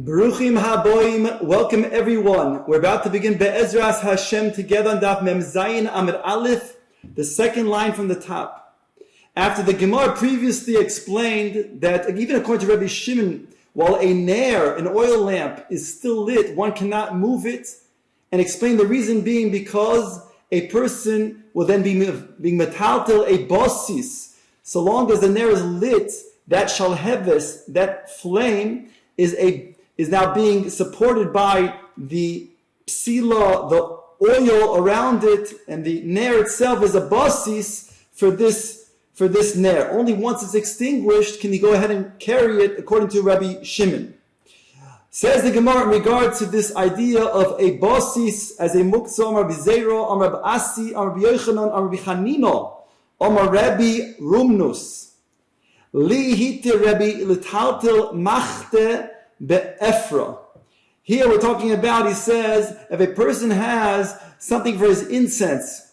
Baruchim haboim, welcome everyone. We're about to begin Be'ezras Hashem together on Daf Mem Zayin Amud Aleph, the second line from the top. After the Gemara previously explained that even according to Rabbi Shimon, while a nair, an oil lamp, is still lit, one cannot move it, and explained the reason being because a person will then be being metaltel a basis. So long as the nair is lit, that shalheves, that flame, is now being supported by the psila, the oil around it, and the nair itself is a basis for this nair. Only once it's extinguished can you go ahead and carry it, according to Rabbi Shimon. Says the Gemara in regard to this idea of a basis as a muktzah, Amar Bizero, Amar Asi, Amar Yochanan, Amar Bichanino, Amar Rabbi Rumnus. Li hite Rabbi litaltel machte be'efra. Here we're talking about, he says, if a person has something for his incense,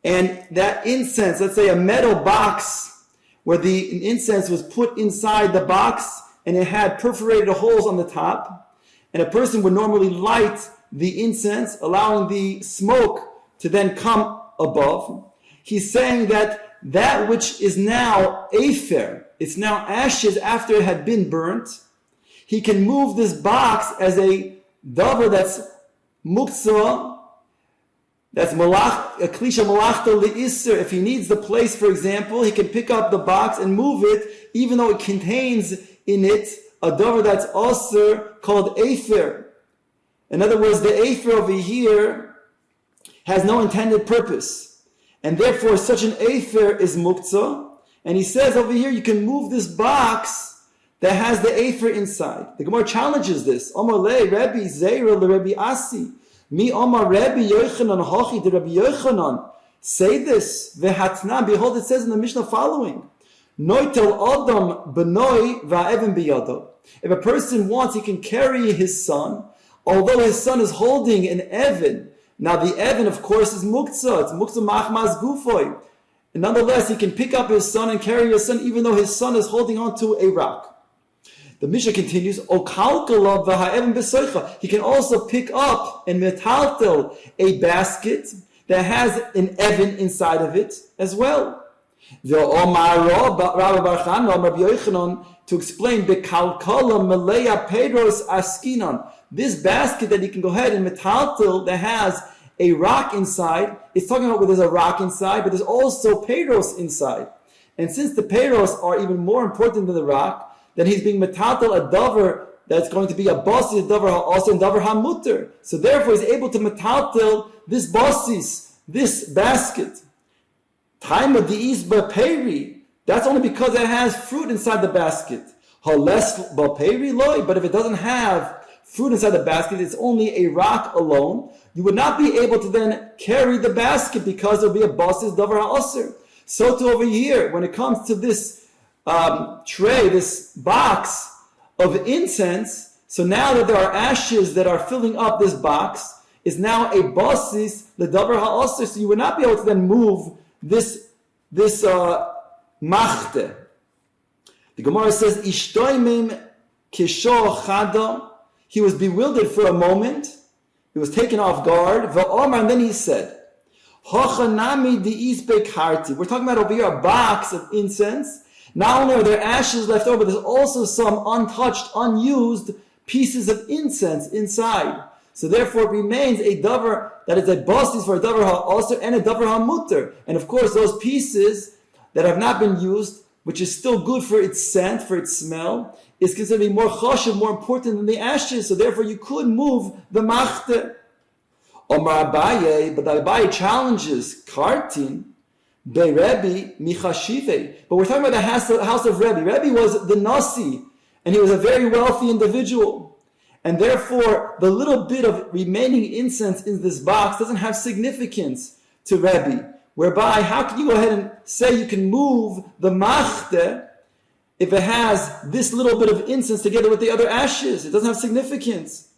and that incense, let's say a metal box, where the incense was put inside the box, and it had perforated holes on the top, and a person would normally light the incense, allowing the smoke to then come above. He's saying that which is now afer, it's now ashes after it had been burnt, he can move this box as a davar that's muktzah, that's a klisha malachta li'isser. If he needs the place, for example, he can pick up the box and move it, even though it contains in it a davar that's also called afer. In other words, the afer over here has no intended purpose, and therefore such an afer is muktzah. And he says over here, you can move this box that has the afer inside. The Gemara challenges this. Omar le Rabbi Zeira le Rabbi Asi. Mi Omar Rabbi Yochanan Hachi de Rabbi Yochanan. Say this. Vehatna. Behold, it says in the Mishnah following. Noitel Adam benoi va'even biyado. If a person wants, he can carry his son, although his son is holding an evan. Now the evan, of course, is muktzah. It's muktzah machmas gufoy. And nonetheless, he can pick up his son and carry his son, even though his son is holding on to a rock. The Mishnah continues, he can also pick up and metaltel a basket that has an evan inside of it as well. To explain, this basket that you can go ahead and metaltel that has a rock inside, it's talking about where there's a rock inside, but there's also peiros inside. And since the peiros are even more important than the rock, then he's being metaltel a davar that's going to be a basis, a davar also in davar hamuter. So therefore he's able to metaltel this basis, this basket. Time of the isba peri, that's only because it has fruit inside the basket. Hales ba peri loy, but if it doesn't have fruit inside the basket, it's only a rock alone, you would not be able to then carry the basket because there will be a basis davar ha'aser. So too over here, when it comes to this tray, this box of incense, so now that there are ashes that are filling up this box, is now a basis, the davar ha'aser, so you would not be able to then move this machte. The Gemara says, Ishtoimim kisho chada. He was bewildered for a moment. He was taken off guard. V'omar, and then he said, Hochanami di'is bekarti. We're talking about over here a box of incense. Not only are there ashes left over, there's also some untouched, unused pieces of incense inside. So therefore it remains a davar that is a basis for a davar ha'aser and a davar ha'muter. And of course those pieces that have not been used, which is still good for its scent, for its smell, is considered to be more chashuv, more important than the ashes. So therefore you could move the machte. Omar Abaye, but Abaye challenges Kartin, Be Rebbe Michashive. But we're talking about the house of Rebbe. Rebbe was the Nasi, and he was a very wealthy individual. And therefore, the little bit of remaining incense in this box doesn't have significance to Rebbe. Whereby, how can you go ahead and say you can move the machte if it has this little bit of incense together with the other ashes? It doesn't have significance.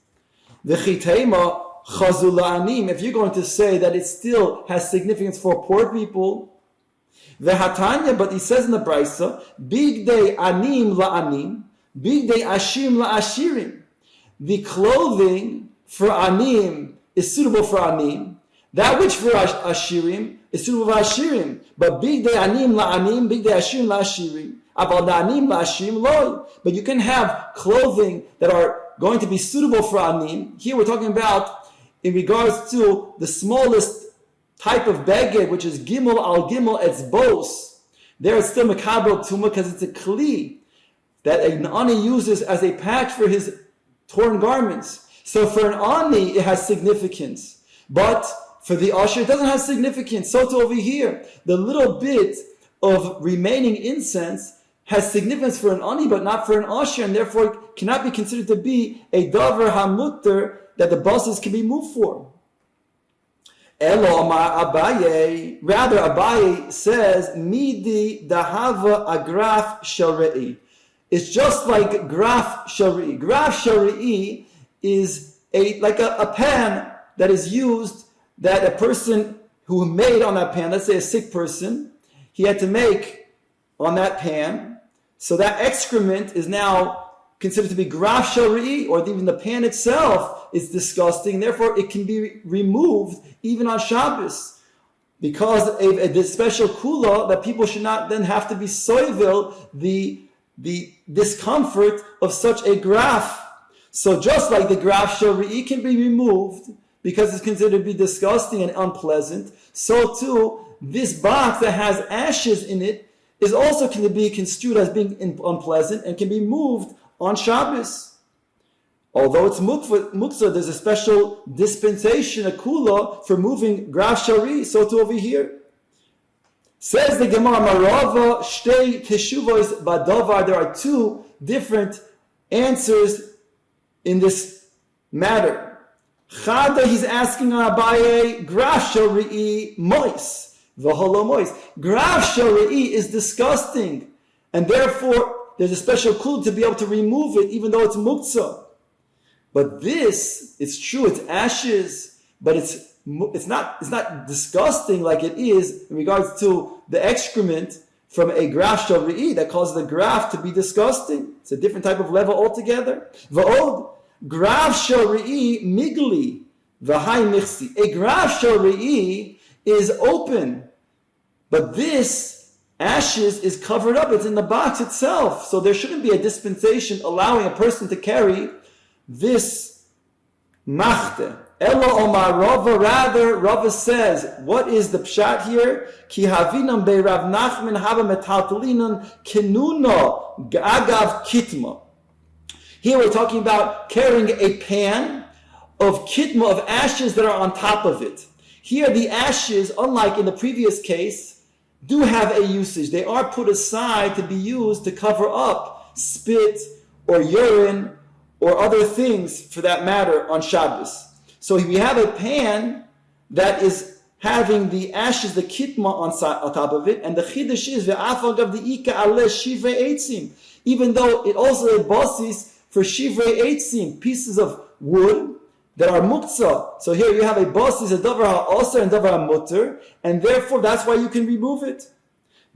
The chitema chazula anim, if you're going to say that it still has significance for poor people, Vehatanya, but he says in the Brisa, Big day anim la anim, big day ashim la ashirim. the clothing for anim is suitable for anim, that which for ashirim is suitable for ashirim. But big day anim la anim, big day ashirim la ashirim. Aval anim la ashirim loy. But you can have clothing that are going to be suitable for anim. Here we're talking about in regards to the smallest type of beged, which is gimel al gimel etzbos. There it's still makabel tuma because it's a kli that an ani uses as a patch for his torn garments. So for an ani, it has significance. But for the usher, it doesn't have significance. So to over here, the little bit of remaining incense has significance for an ani, but not for an usher, and therefore it cannot be considered to be a davar hamutter that the buses can be moved for. Elo Amar Abaye, rather Abaye says, Midi dahava agraf sharei. It's just like graf sharei. Graf sharei is like a pan that is used, that a person who made on that pan, let's say a sick person, he had to make on that pan. So that excrement is now considered to be graf sharei, or even the pan itself is disgusting. Therefore, it can be removed even on Shabbos, because of this special kula that people should not then have to be soivil the discomfort of such a graf. So just like the graf sharei can be removed because it's considered to be disgusting and unpleasant, so too this box that has ashes in it is also can be construed as being unpleasant and can be moved on Shabbos. Although it's muktzah, there's a special dispensation, a kula, for moving graf sharei, so too over here. Says the Gemara, Marava shtei teshuvos badavar. There are two different answers in this matter. Chada, he's asking on Abaye, graf sharei mois, v'holo mois. Graf sharei is disgusting, and therefore there's a special kula to be able to remove it, even though it's muktzah. But this, it's true, it's ashes, but it's not disgusting like it is in regards to the excrement from a graf sharei that causes the graf to be disgusting. It's a different type of level altogether. V'od, graf sharei migli, v'hai michsi. A graf sharei is open, but this ashes is covered up. It's in the box itself. So there shouldn't be a dispensation allowing a person to carry this machte. Elo Omar Rava, rather, Rava says, what is the pshat here? Ki havinam be Rav Nachman hava metaltalinan kenuno agav kitma. Here we're talking about carrying a pan of kitma, of ashes that are on top of it. Here the ashes, unlike in the previous case, do have a usage. They are put aside to be used to cover up spit or urine or other things for that matter on Shabbos. So we have a pan that is having the ashes, the kitma on top of it, and the chiddush is ve'afagav de'ika ale shivrei eitzim, even though it also has basis for shivrei eitzim, pieces of wood that are muktzah. So here you have a basis, a davar ha'asar and davar ha'mutter, and therefore that's why you can remove it.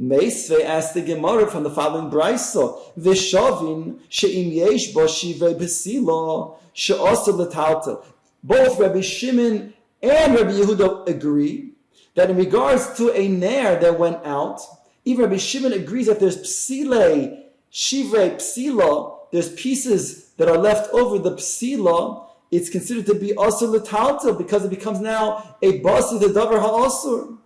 Meisvei asked the Gemara from the following brayso: V'shavin she'im yesh bo shivrei besila she'asar l'taltel. Both Rabbi Shimon and Rabbi Yehuda agree that in regards to a nair that went out, even Rabbi Shimon agrees that there's psile, shivrei psila, there's pieces that are left over the psila. It's considered to be asur l'taltel because it becomes now a basi the davar ha'asur.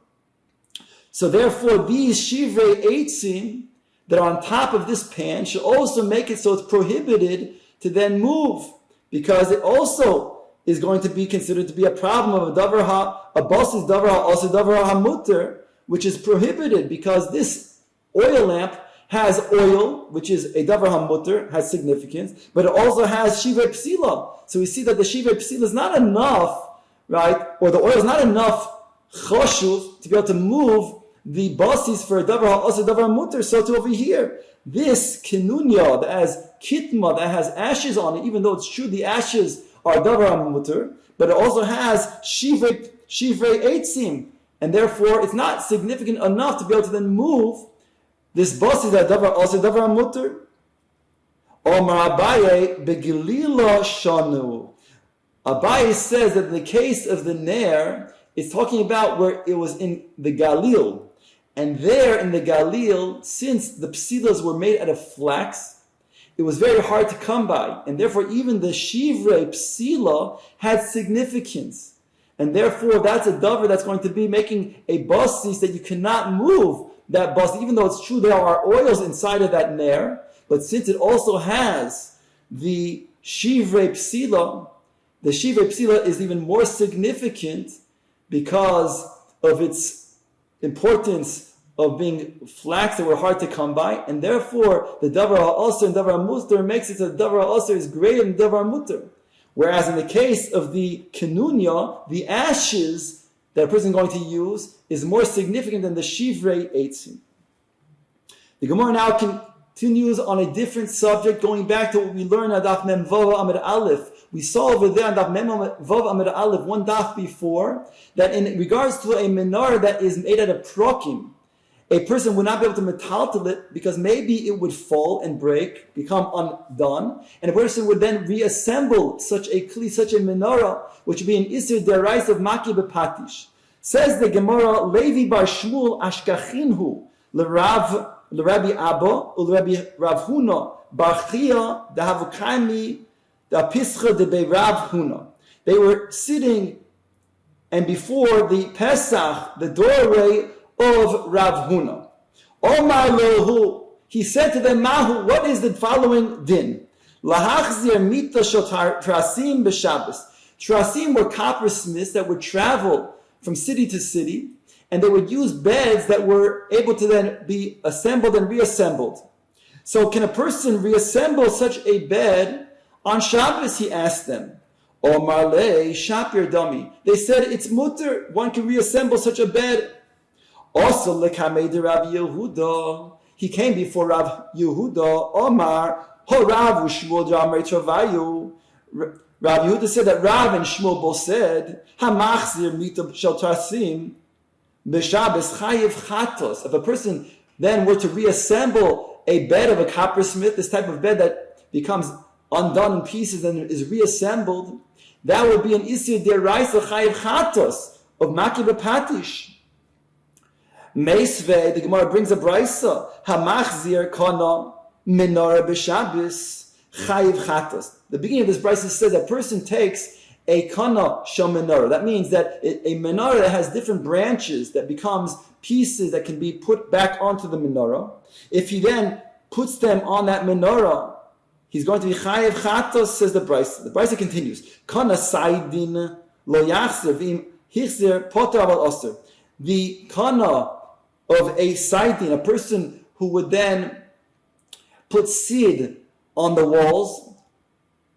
So therefore, these shivrei eitzim that are on top of this pan should also make it so it's prohibited to then move, because it also is going to be considered to be a problem of a basis davar also davar hamutter, which is prohibited because this oil lamp has oil, which is a davar hamutter, has significance, but it also has shivrei psila. So we see that the shivrei psila is not enough, right? Or the oil is not enough choshuv to be able to move the basis for a davar also davar hamutter. So to over here, this kinunya that has kitma, that has ashes on it, even though it's true the ashes are davar hamutter, but it also has shivrei eitzim, and therefore it's not significant enough to be able to then move this basis that davar also davar hamutter. Omar Abaye begilila shanu. Abaye says that in the case of the Ner, it's talking about where it was in the Galil. And there in the Galil, since the psilas were made out of flax, it was very hard to come by. And therefore even the shivrei psila had significance. And therefore that's a davar that's going to be making a basis that you cannot move that basis, even though it's true there are oils inside of that Ner. But since it also has the shivrei psila, the shivrei psila is even more significant because of its importance of being flax that were hard to come by, and therefore the davar ha'asr and davar ha'mutar makes it so the davar ha'asr is greater than davar ha'mutar. Whereas in the case of the kenunya, the ashes that a person is going to use is more significant than the shivrei eitzim. The Gemara now continues on a different subject, going back to what we learned at Daf Mem Vav Amud Aleph. We saw over there on Daf Mem Vav Amud Aleph, one daf before, that in regards to a menorah that is made out of prokim, a person would not be able to metaltal it because maybe it would fall and break, become undone, and a person would then reassemble such a kli, such a menorah, which would be an isur derais of maki bepatish. Says the Gemara, Levi bar Shmuel ashkachinhu l'Rabbi Abba u'Rabbi Rav Huna bar Chia dahavukami da pischa de be Rav Huna. They were sitting, and before the Pesach, the doorway of Rav Huna. Omar lehu, he said to them, Mahu, what is the following din? Lahachzir mita shel trasim b'Shabbos. Trasim were coppersmiths that would travel from city to city, and they would use beds that were able to then be assembled and reassembled. So can a person reassemble such a bed on Shabbos, he asked them. Omar le shapir dami. They said it's mutter, one can reassemble such a bed. Also, lekamei de Rav Yehuda, he came before Rav Yehuda. Omar, ho Rav Shmuel Jamrei Travayu. Rav Yehuda said that Rav and Shmuel both said, hamachzir mita shel trasim b'Shabbos chayiv chatos. If a person then were to reassemble a bed of a coppersmith, this type of bed that becomes undone in pieces and is reassembled, that would be an isir deraisa chayiv chatos of maki b'patish. Meisvei, the Gemara brings a brisa. Hamachzir kana menorah b'Shabbos chayiv chatos. The beginning of this brisa says that a person takes a kana shel menorah. That means that a menorah that has different branches that becomes pieces that can be put back onto the menorah. If he then puts them on that menorah, he's going to be chayiv chatos, says the brisa. The brisa continues. Kana saidin lo yachzir v'im hichzir poter aval osir. The kana of a saidin, a person who would then put seed on the walls,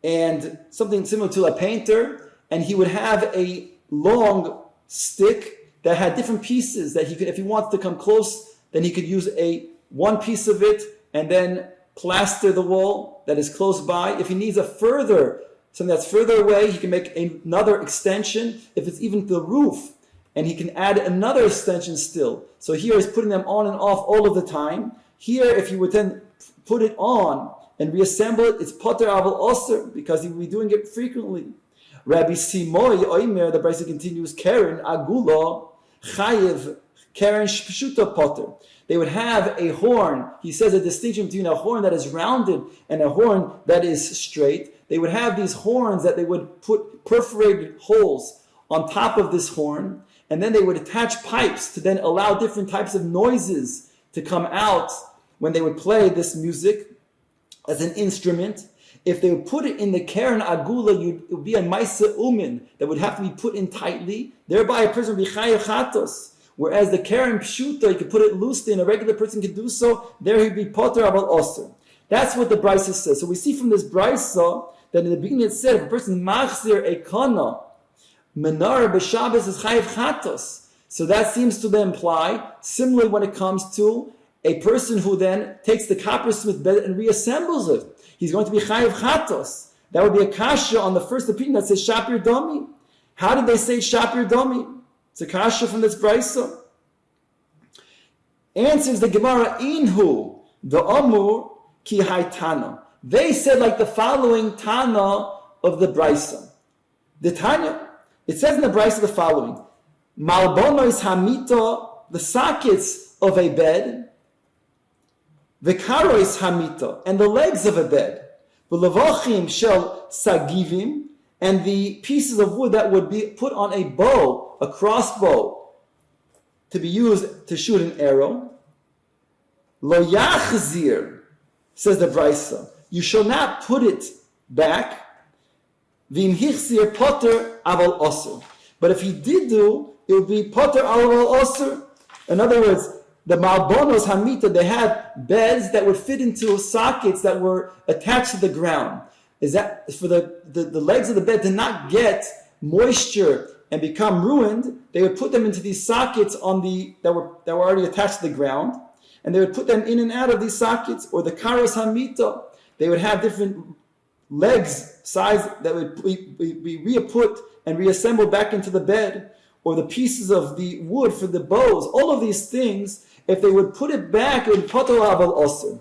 and something similar to a painter, and he would have a long stick that had different pieces that he could, if he wants to come close, then he could use one piece of it and then plaster the wall that is close by. If he needs something that's further away, he can make another extension. If it's even the roof, and he can add another extension still. So here he's putting them on and off all of the time. Here, if you would then put it on and reassemble it, it's poter aval osir, because he will be doing it frequently. Rabbi Simoy Oimer, the Brisa continues, Karen Agula Chayiv Karen Pshuta Poter. They would have a horn. He says a distinction between a horn that is rounded and a horn that is straight. They would have these horns that they would put perforated holes on top of this horn, and then they would attach pipes to then allow different types of noises to come out when they would play this music as an instrument. If they would put it in the Karen Agula, it would be a Maisa Umin that would have to be put in tightly. Thereby a person would be Chayav Chatos. Whereas the Karen Pshuta, you could put it loosely and a regular person could do so, there he'd be Poter Aval Osir. That's what the Brisa says. So we see from this Brisa that in the beginning it said, if a person machzir a kana, menorah b'Shabbos is chayiv chatos. So that seems to then imply, similarly when it comes to a person who then takes the coppersmith bed and reassembles it, he's going to be chayiv chatos. That would be a kasha on the first opinion that says shapir domi. How did they say shapir domi? It's a kasha from this brisa. Answers the Gemara, inhu the amur ki haitana. They said like the following Tana of the Brisa. The Tanya, it says in the Brisa the following: Malbonois hamita, the sockets of a bed, v'karois hamita, and the legs of a bed, v'levochim shel sagivim, and the pieces of wood that would be put on a bow, a crossbow, to be used to shoot an arrow. Lo yachzir, says the Brisa, you shall not put it back. V'im hichzir poter aval osur. But if he did do, it would be poter aval osur. In other words, the malbonos hamita, they had beds that would fit into sockets that were attached to the ground. Is that for the legs of the bed to not get moisture and become ruined? They would put them into these sockets that were already attached to the ground, and they would put them in and out of these sockets. Or the karos hamita, they would have different legs size that would be re-put and reassembled back into the bed, or the pieces of the wood for the bows. All of these things, if they would put it back, it would poter aval osur.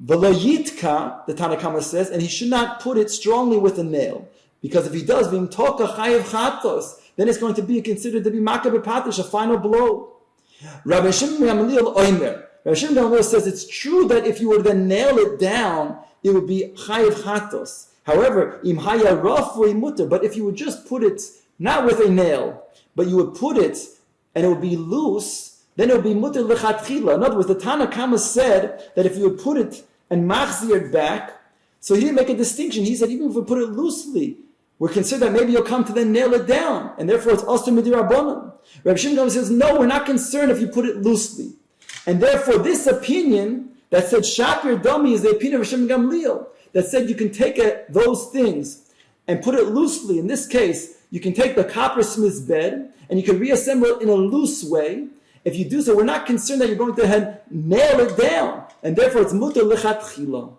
V'lo the Tanna Kama says, and he should not put it strongly with a nail, because if he does, v'im toka chayev chatos, then it's going to be considered to be makah b'patish, a final blow. Rabbi Shimon Gamliel oimer. Rabbi Shimon Gamliel says it's true that if you were to then nail it down, it would be chayev chatos. However, im haya raf mutter. But if you would just put it not with a nail, but you would put it and it would be loose, then it would be mutter lechatchila. In other words, the Tanna Kama said that if you would put it and machzir it back, so he didn't make a distinction. He said even if we put it loosely, we're considered that maybe you'll come to then nail it down, and therefore it's also midirabonim. Rabbi Shimon says, no, we're not concerned if you put it loosely. And therefore this opinion that said Shakir Dami is the opinion of Rabbi Shimon Gamliel, that said you can take those things and put it loosely. In this case, you can take the coppersmith's bed and you can reassemble it in a loose way. If you do so, we're not concerned that you're going to nail it down, and therefore it's mutar lechatchila.